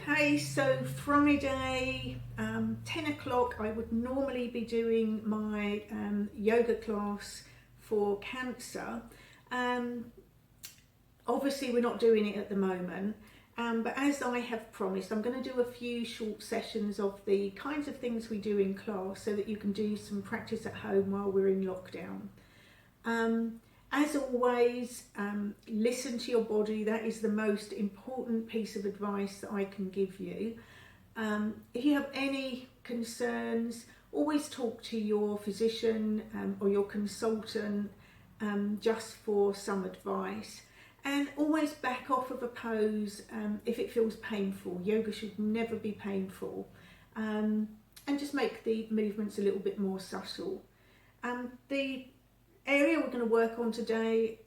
Okay, so Friday, 10 o'clock, I would normally be doing my yoga class for cancer. Obviously, we're not doing it at the moment, but as I have promised, I'm going to do a few short sessions of the kinds of things we do in class so that you can do some practice at home while we're in lockdown. As always, listen to your body. That is the most important piece of advice that I can give you. If you have any concerns, always talk to your physician or your consultant just for some advice. And always back off of a pose if it feels painful. Yoga should never be painful. And just make the movements a little bit more subtle. The area we're going to work on today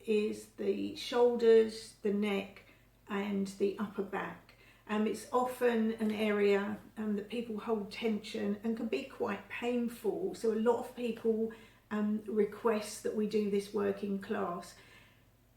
is the shoulders, the neck and the upper back. It's often an area that people hold tension and can be quite painful. So a lot of people request that we do this work in class.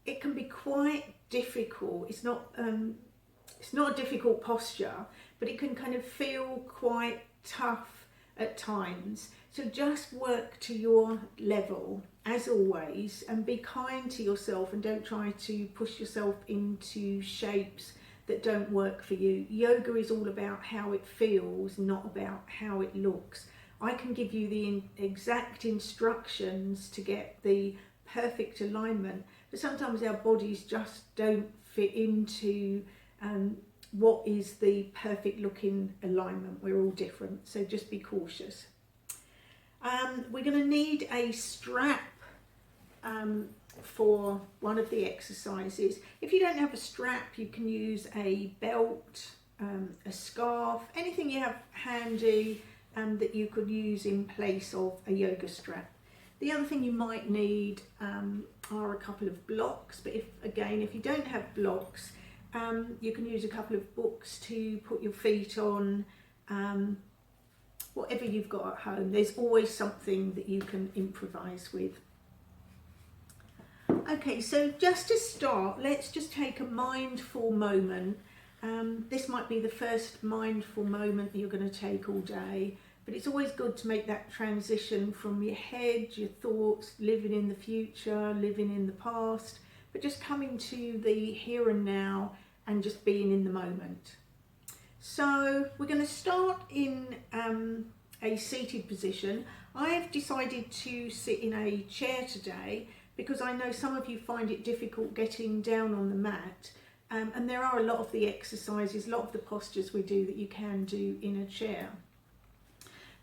It can be quite difficult. It's not a difficult posture, but it can kind of feel quite tough at times. So just work to your level as always and be kind to yourself and don't try to push yourself into shapes that don't work for you. Yoga is all about how it feels, not about how it looks. I can give you the exact instructions to get the perfect alignment, but sometimes our bodies just don't fit into what is the perfect looking alignment. We're all different, so just be cautious. We're going to need a strap for one of the exercises. If you don't have a strap, you can use a belt, a scarf, anything you have handy that you could use in place of a yoga strap. The other thing you might need are a couple of blocks, but if you don't have blocks, you can use a couple of books to put your feet on. Whatever you've got at home, there's always something that you can improvise with. Okay, so just to start, let's just take a mindful moment. This might be the first mindful moment that you're going to take all day, but it's always good to make that transition from your head, your thoughts, living in the future, living in the past, but just coming to the here and now and just being in the moment. So we're going to start in a seated position. I have decided to sit in a chair today because I know some of you find it difficult getting down on the mat, and there are a lot of the exercises, a lot of the postures we do that you can do in a chair.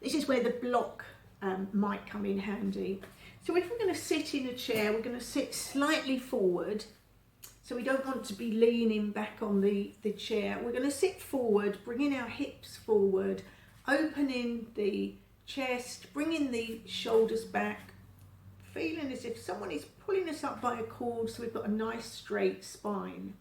This is where the block might come in handy. So if we're going to sit in a chair, we're going to sit slightly forward. So we don't want to be leaning back on the chair. We're going to sit forward, bringing our hips forward, opening the chest, bringing the shoulders back, feeling as if someone is pulling us up by a cord so we've got a nice straight spine.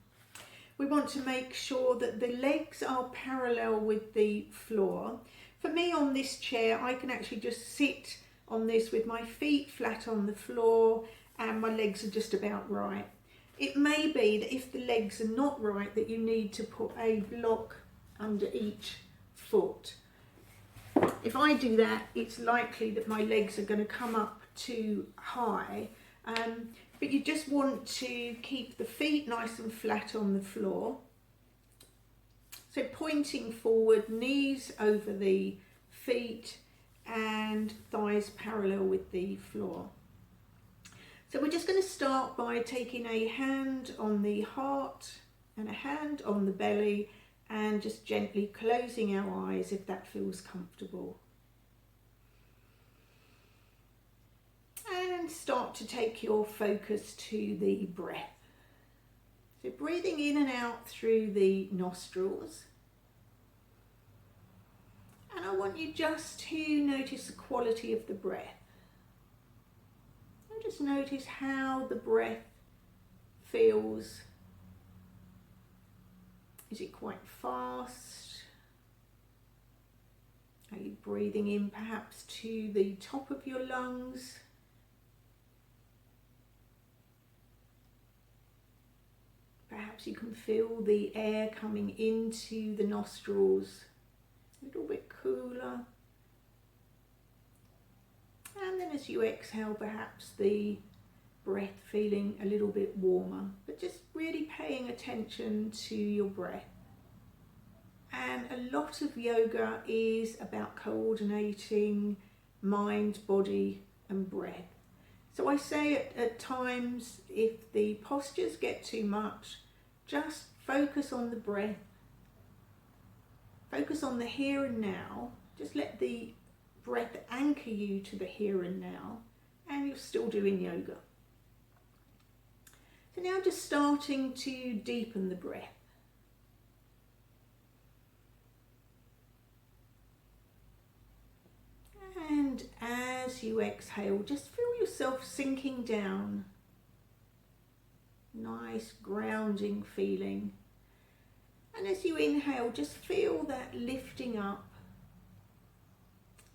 We want to make sure that the legs are parallel with the floor. For me on this chair, I can actually just sit on this with my feet flat on the floor and my legs are just about right. It may be that if the legs are not right that you need to put a block under each foot. If I do that, it's likely that my legs are going to come up too high, but you just want to keep the feet nice and flat on the floor. So pointing forward, knees over the feet and thighs parallel with the floor. So we're just going to start by taking a hand on the heart and a hand on the belly and just gently closing our eyes if that feels comfortable. And start to take your focus to the breath. So breathing in and out through the nostrils. And I want you just to notice the quality of the breath. And just notice how the breath feels. Is it quite fast? Are you breathing in perhaps to the top of your lungs? Perhaps perhaps you can feel the air coming into the nostrils, a little bit cooler. And then as you exhale, perhaps the breath feeling a little bit warmer, but just really paying attention to your breath. And a lot of yoga is about coordinating mind, body and breath. So I say at times, if the postures get too much, just focus on the breath. Focus on the here and now. Just let the breath anchor you to the here and now, and you're still doing yoga. So now just starting to deepen the breath. And as you exhale, just feel yourself sinking down. Nice grounding feeling. And as you inhale, just feel that lifting up.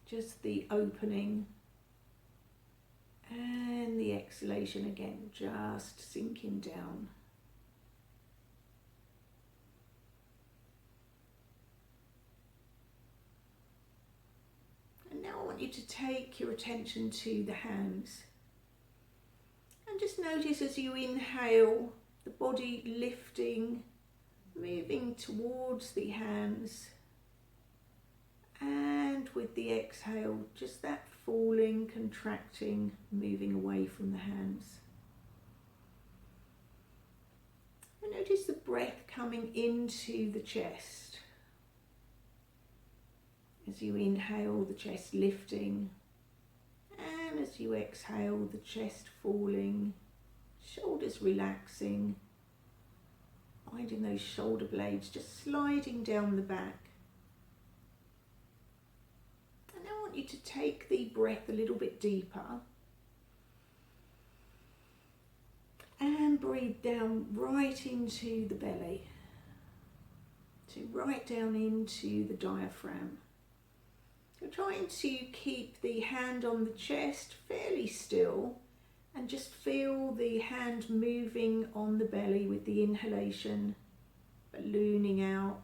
Just the opening. And the exhalation again, just sinking down. And now I want you to take your attention to the hands. And just notice as you inhale, the body lifting, moving towards the hands. And with the exhale, just that falling, contracting, moving away from the hands. And notice the breath coming into the chest. As you inhale, the chest lifting, and as you exhale, the chest falling, shoulders relaxing, finding those shoulder blades just sliding down the back. And now I want you to take the breath a little bit deeper and breathe down right into the belly, to right down into the diaphragm. So trying to keep the hand on the chest fairly still and just feel the hand moving on the belly with the inhalation, ballooning out,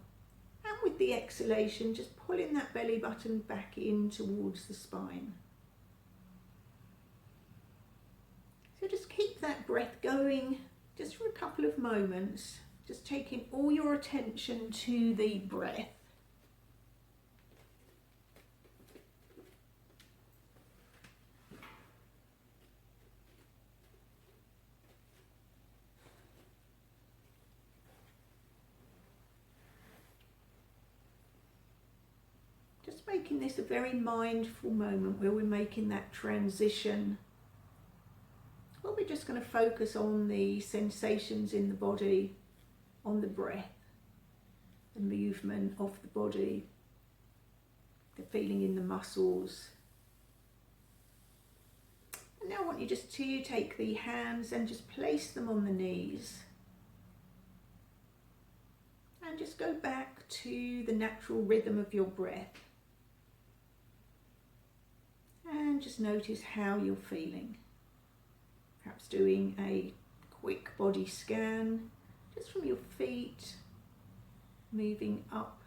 and with the exhalation just pulling that belly button back in towards the spine. So just keep that breath going just for a couple of moments, just taking all your attention to the breath. Just making this a very mindful moment where we're making that transition. Well, we're just going to focus on the sensations in the body, on the breath, the movement of the body, the feeling in the muscles. And now I want you just to take the hands and just place them on the knees. And just go back to the natural rhythm of your breath. And just notice how you're feeling. Perhaps doing a quick body scan, just from your feet, moving up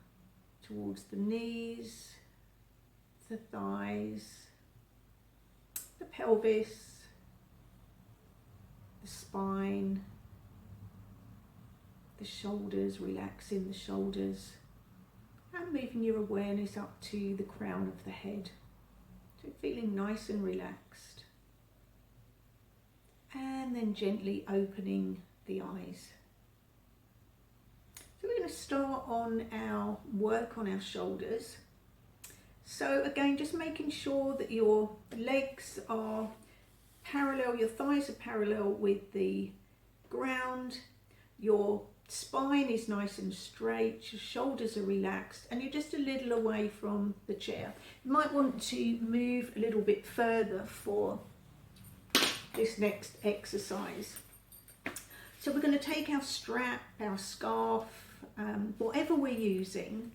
towards the knees, the thighs, the pelvis, the spine, the shoulders, relaxing the shoulders, and moving your awareness up to the crown of the head. So feeling nice and relaxed. And then gently opening the eyes. So we're going to start on our work on our shoulders. So again, just making sure that your legs are parallel, your thighs are parallel with the ground, your spine is nice and straight, your shoulders are relaxed, and you're just a little away from the chair. You might want to move a little bit further for this next exercise. So we're going to take our strap, our scarf, whatever we're using,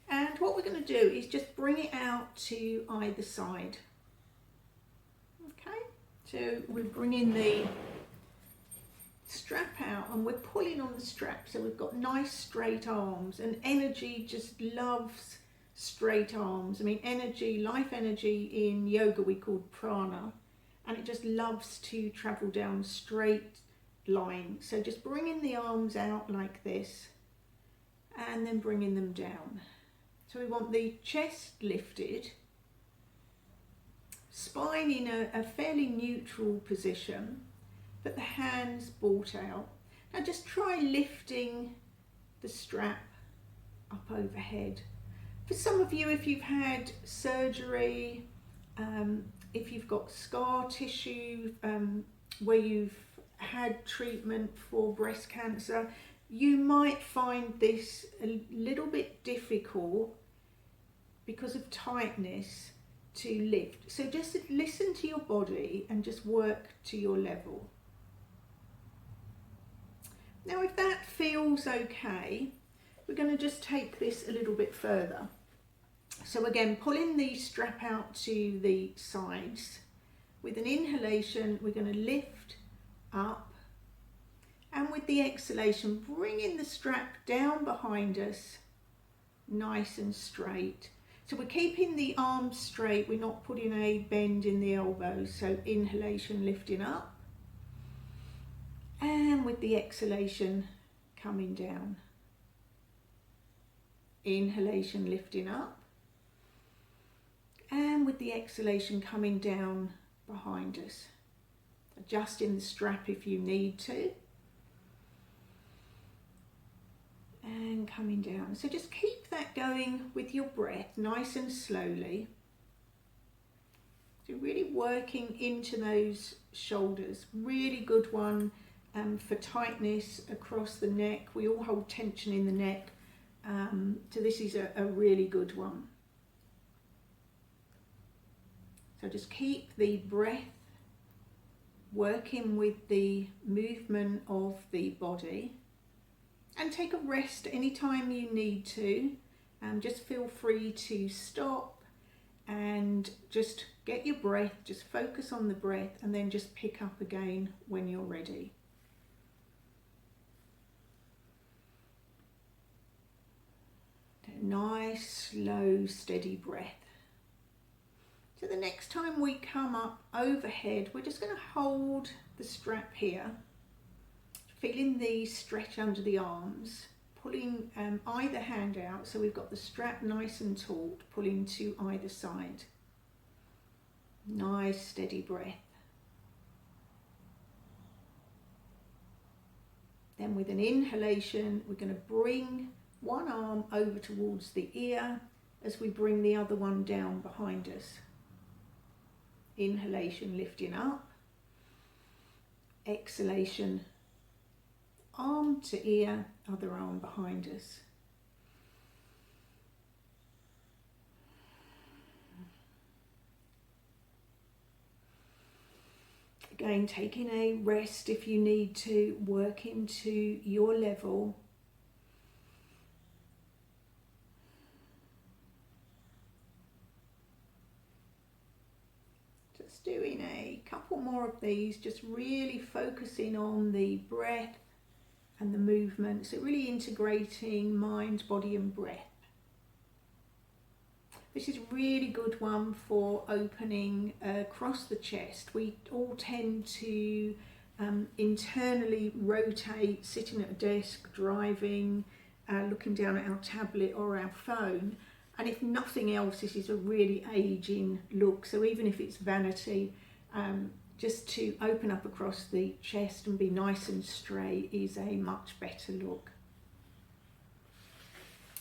and what we're going to do is just bring it out to either side. Okay, so we're bringing the strap out, and we're pulling on the strap, so we've got nice straight arms, and energy just loves straight arms. I mean, energy, life energy in yoga we call prana, and it just loves to travel down straight lines. So just bringing the arms out like this and then bringing them down. So we want the chest lifted, spine in a fairly neutral position, but the hands brought out. Now just try lifting the strap up overhead. For some of you, if you've had surgery, if you've got scar tissue where you've had treatment for breast cancer, you might find this a little bit difficult because of tightness to lift. So just listen to your body and just work to your level. Now if that feels okay, we're going to just take this a little bit further. So again, pulling the strap out to the sides. With an inhalation, we're going to lift up, and with the exhalation, bringing the strap down behind us, nice and straight. So we're keeping the arms straight, we're not putting a bend in the elbows. So inhalation, lifting up, and with the exhalation, coming down. Inhalation, lifting up, and with the exhalation coming down behind us. Adjusting the strap if you need to, and coming down. So just keep that going with your breath, nice and slowly. So really working into those shoulders. Really good one for tightness across the neck. We all hold tension in the neck, so this is a really good one. So just keep the breath working with the movement of the body, and take a rest anytime you need to. Just feel free to stop and just get your breath, just focus on the breath, and then just pick up again when you're ready. A nice, slow, steady breath. So the next time we come up overhead, we're just going to hold the strap here, feeling the stretch under the arms, pulling either hand out, so we've got the strap nice and taut, pulling to either side. Nice steady breath. Then with an inhalation, we're going to bring one arm over towards the ear as we bring the other one down behind us. Inhalation, lifting up. Exhalation, arm to ear, other arm behind us. Again, taking a rest if you need to, work into your level. Just doing a couple more of these, just really focusing on the breath and the movement, so really integrating mind, body and breath. This is a really good one for opening across the chest. We all tend to internally rotate, sitting at a desk, driving, looking down at our tablet or our phone. And if nothing else, this is a really aging look. So even if it's vanity, just to open up across the chest and be nice and straight is a much better look.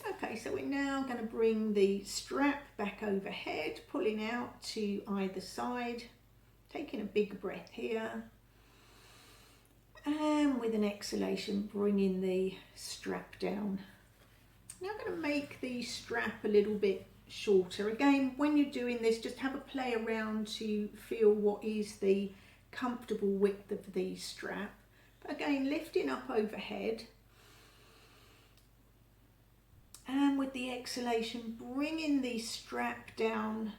Okay, so we're now going to bring the strap back overhead, pulling out to either side, taking a big breath here, and with an exhalation, bringing the strap down. Now I'm going to make the strap a little bit shorter. Again, when you're doing this, just have a play around to feel what is the comfortable width of the strap. But again, lifting up overhead, and with the exhalation, bringing the strap down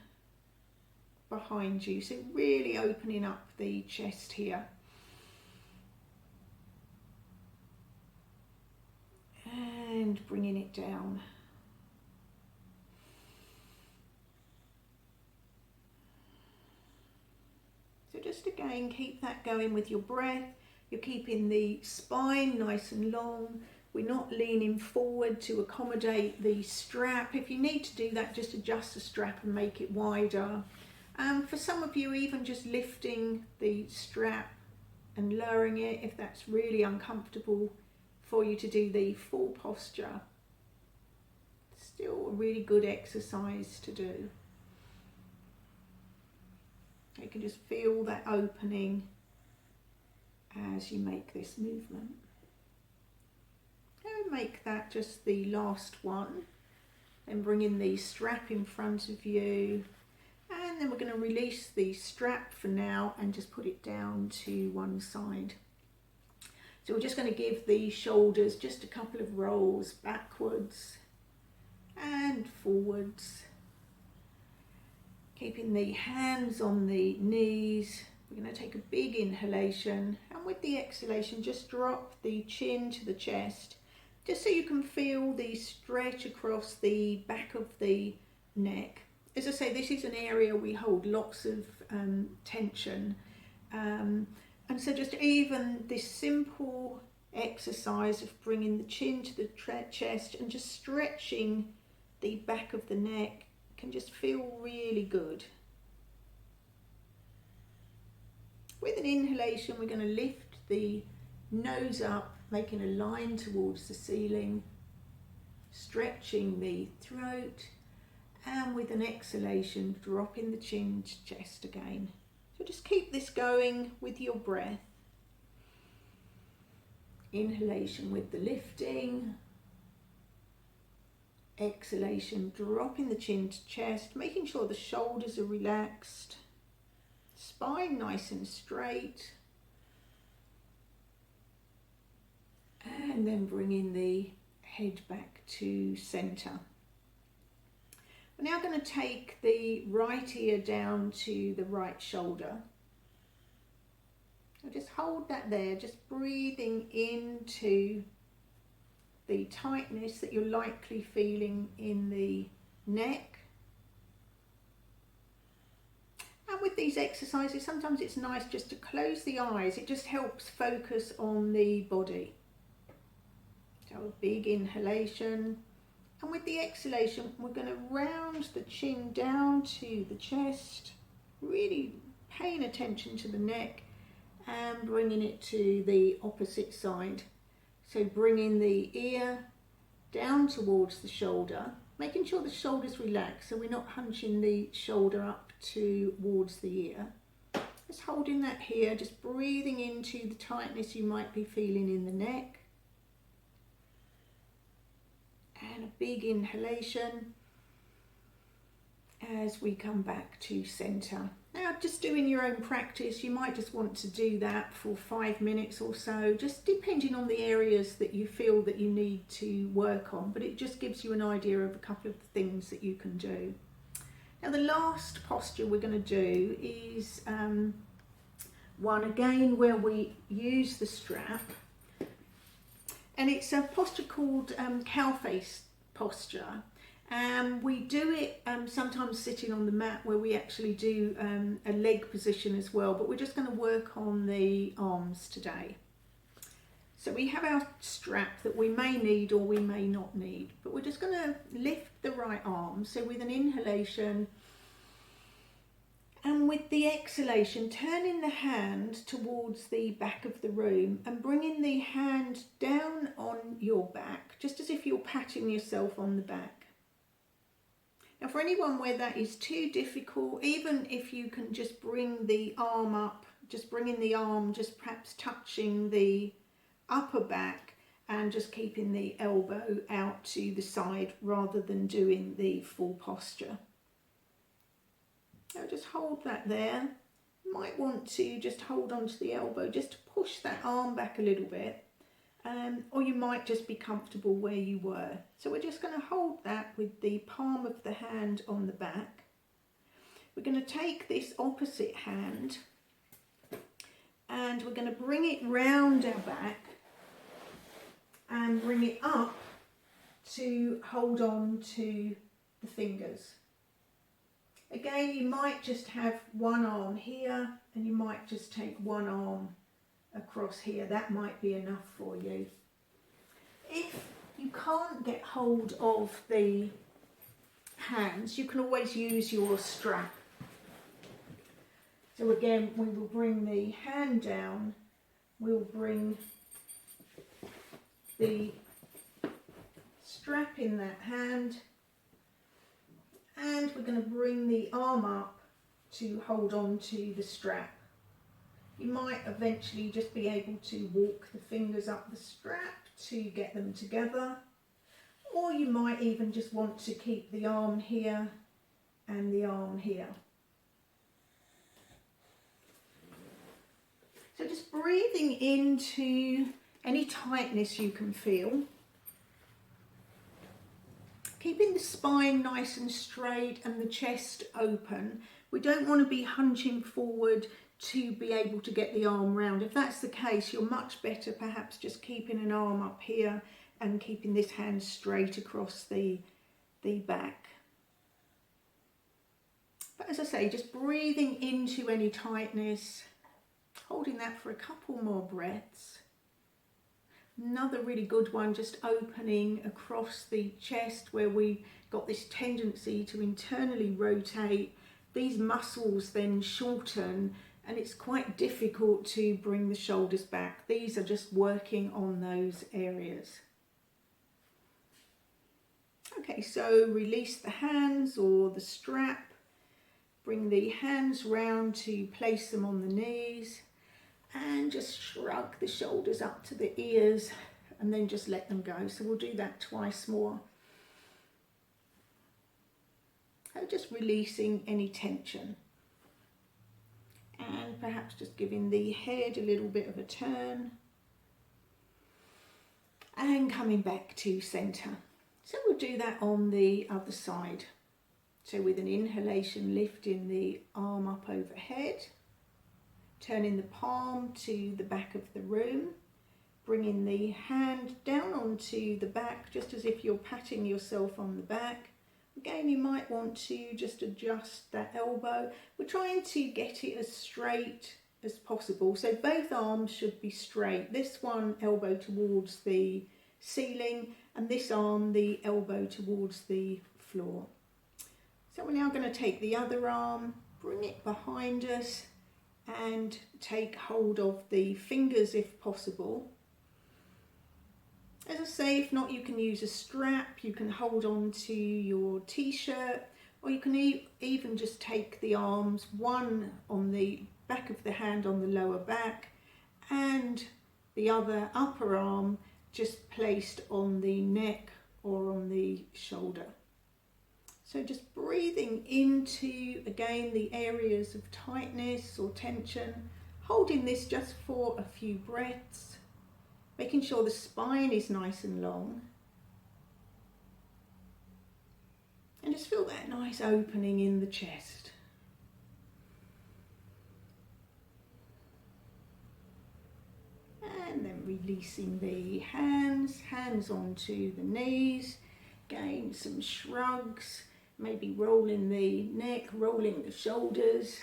behind you. So really opening up the chest here. it down. So just again, keep that going with your breath. You're keeping the spine nice and long. We're not leaning forward to accommodate the strap. If you need to do that, just adjust the strap and make it wider. For some of you, even just lifting the strap and lowering it if that's really uncomfortable for you to do the full posture. Still a really good exercise to do. You can just feel that opening as you make this movement. And make that just the last one. Then bring in the strap in front of you. And then we're going to release the strap for now and just put it down to one side. So we're just going to give the shoulders just a couple of rolls backwards and forwards. Keeping the hands on the knees. We're going to take a big inhalation, and with the exhalation just drop the chin to the chest, just so you can feel the stretch across the back of the neck. As I say, this is an area we hold lots of tension, and so just even this simple exercise of bringing the chin to the chest and just stretching the back of the neck can just feel really good. With an inhalation, we're going to lift the nose up, making a line towards the ceiling, stretching the throat, and with an exhalation, dropping the chin to chest again. So just keep this going with your breath. Inhalation with the lifting, exhalation, dropping the chin to chest, making sure the shoulders are relaxed, spine nice and straight, and then bringing the head back to centre. We're now going to take the right ear down to the right shoulder. So just hold that there, just breathing into the tightness that you're likely feeling in the neck. And with these exercises, sometimes it's nice just to close the eyes. It just helps focus on the body. So a big inhalation. And with the exhalation, we're going to round the chin down to the chest, really paying attention to the neck and bringing it to the opposite side. So bringing the ear down towards the shoulder, making sure the shoulder's relaxed so we're not hunching the shoulder up towards the ear. Just holding that here, just breathing into the tightness you might be feeling in the neck. And a big inhalation as we come back to centre. Now, just doing your own practice, you might just want to do that for 5 minutes or so, just depending on the areas that you feel that you need to work on, but it just gives you an idea of a couple of things that you can do. Now, the last posture we're going to do is one again where we use the strap, and it's a posture called cow face posture. We do it sometimes sitting on the mat, where we actually do a leg position as well, but we're just going to work on the arms today. So we have our strap that we may need or we may not need, but we're just going to lift the right arm. So with an inhalation and with the exhalation, turning the hand towards the back of the room and bringing the hand down on your back, just as if you're patting yourself on the back. Now, for anyone where that is too difficult, even if you can just bring the arm up, just bringing the arm, just perhaps touching the upper back and just keeping the elbow out to the side rather than doing the full posture. Now just hold that there. You might want to just hold onto the elbow just to push that arm back a little bit. Or you might just be comfortable where you were. So we're just going to hold that with the palm of the hand on the back. We're going to take this opposite hand and we're going to bring it round our back and bring it up to hold on to the fingers. Again, you might just have one arm here and you might just take one arm across here. That might be enough for you. If you can't get hold of the hands, you can always use your strap. So again, we will bring the hand down, we'll bring the strap in that hand, and we're going to bring the arm up to hold on to the strap. You might eventually just be able to walk the fingers up the strap to get them together, or you might even just want to keep the arm here and the arm here. So just breathing into any tightness you can feel. Keeping the spine nice and straight and the chest open. We don't want to be hunching forward to be able to get the arm round. If that's the case, you're much better perhaps just keeping an arm up here and keeping this hand straight across the back. But as I say, just breathing into any tightness, holding that for a couple more breaths. Another really good one, just opening across the chest where we got this tendency to internally rotate. These muscles then shorten and it's quite difficult to bring the shoulders back. These are just working on those areas. Okay, so release the hands or the strap. Bring the hands round to place them on the knees and just shrug the shoulders up to the ears and then just let them go. So we'll do that twice more. So just releasing any tension. And perhaps just giving the head a little bit of a turn. And coming back to centre. So we'll do that on the other side. So with an inhalation, lifting the arm up overhead. Turning the palm to the back of the room. Bringing the hand down onto the back, just as if you're patting yourself on the back. Again, you might want to just adjust that elbow. We're trying to get it as straight as possible. So both arms should be straight. This one elbow towards the ceiling and this arm the elbow towards the floor. So we're now going to take the other arm, bring it behind us and take hold of the fingers if possible. As I say, if not, you can use a strap, you can hold on to your t-shirt, or you can even just take the arms, one on the back of the hand on the lower back, and the other upper arm just placed on the neck or on the shoulder. So just breathing into, again, the areas of tightness or tension, holding this just for a few breaths. Making sure the spine is nice and long. And just feel that nice opening in the chest. And then releasing the hands onto the knees. Again, some shrugs, maybe rolling the neck, rolling the shoulders.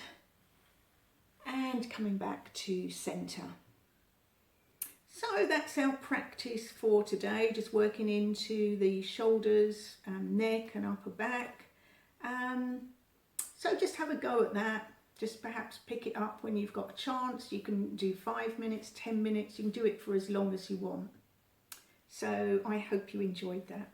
And coming back to centre. So that's our practice for today, just working into the shoulders, neck and upper back. So just have a go at that. Just perhaps pick it up when you've got a chance. You can do 5 minutes, 10 minutes. You can do it for as long as you want. So I hope you enjoyed that.